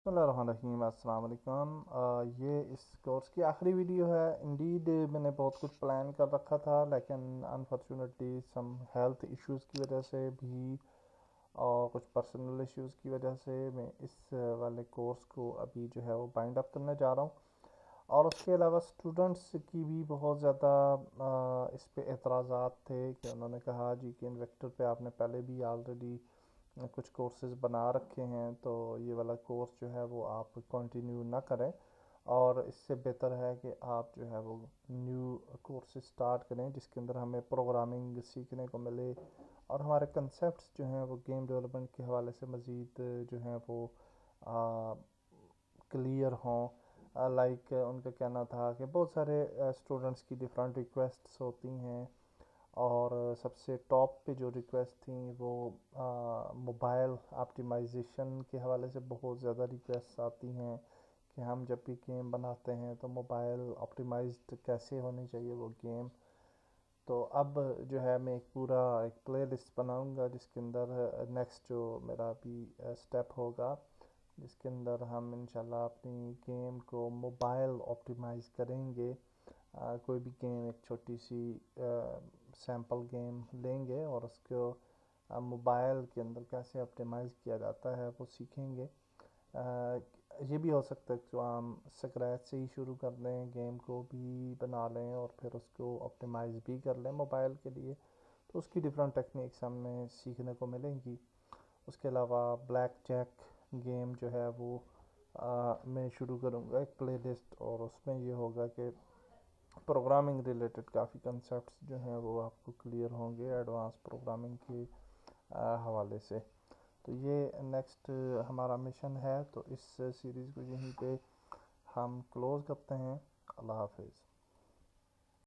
बिस्मिल्लाहिर्रहमानिर्रहीम। अस्सलाम वालेकुम। ये इस कोर्स की आखिरी वीडियो है। इंडीड मैंने बहुत कुछ प्लान कर रखा था, लेकिन अनफॉर्चुनेटली सम हेल्थ इश्यूज़ की वजह से भी और कुछ पर्सनल इश्यूज़ की वजह से मैं इस वाले कोर्स को अभी जो है वो बाइंड अप करने जा रहा हूँ। और उसके अलावा स्टूडेंट्स की भी बहुत ज़्यादा इस पे एतराज़ात थे कि उन्होंने कहा जी कि इन्वेक्टर पे आपने पहले भी ऑलरेडी कुछ कोर्सेज़ बना रखे हैं, तो ये वाला कोर्स जो है वो आप कंटिन्यू ना करें, और इससे बेहतर है कि आप जो है वो न्यू कोर्सेज स्टार्ट करें जिसके अंदर हमें प्रोग्रामिंग सीखने को मिले और हमारे कंसेप्ट्स जो हैं वो गेम डेवलपमेंट के हवाले से मज़ीद जो हैं वो क्लियर हों। लाइक उनका कहना था कि बहुत सारे स्टूडेंट्स की डिफरेंट रिक्वेस्ट्स होती हैं, और सबसे टॉप पे जो रिक्वेस्ट थी वो मोबाइल ऑप्टिमाइजेशन के हवाले से बहुत ज़्यादा रिक्वेस्ट आती हैं कि हम जब भी गेम बनाते हैं तो मोबाइल ऑप्टिमाइज्ड कैसे होनी चाहिए वो गेम। तो अब जो है मैं एक प्ले लिस्ट बनाऊँगा जिसके अंदर नेक्स्ट जो मेरा भी स्टेप होगा, जिसके अंदर हम इंशाल्लाह अपनी गेम को मोबाइल ऑप्टिमाइज़ करेंगे। कोई भी गेम, एक छोटी सी सैम्पल गेम लेंगे और उसको मोबाइल के अंदर कैसे ऑप्टिमाइज़ किया जाता है वो सीखेंगे। ये भी हो सकता है कि हम स्क्रैच से ही शुरू कर लें, गेम को भी बना लें और फिर उसको ऑप्टिमाइज़ भी कर लें मोबाइल के लिए। तो उसकी डिफरेंट टेक्निक्स हमें सीखने को मिलेंगी। उसके अलावा ब्लैक जैक गेम जो है वो मैं शुरू करूँगा एक प्ले लिस्ट, और उसमें ये होगा कि प्रोग्रामिंग रिलेटेड काफ़ी कंसेप्ट्स जो हैं वो आपको क्लियर होंगे एडवांस प्रोग्रामिंग के हवाले से। तो ये नेक्स्ट हमारा मिशन है। तो इस सीरीज़ को यहीं पे हम क्लोज़ करते हैं। अल्लाह हाफिज़।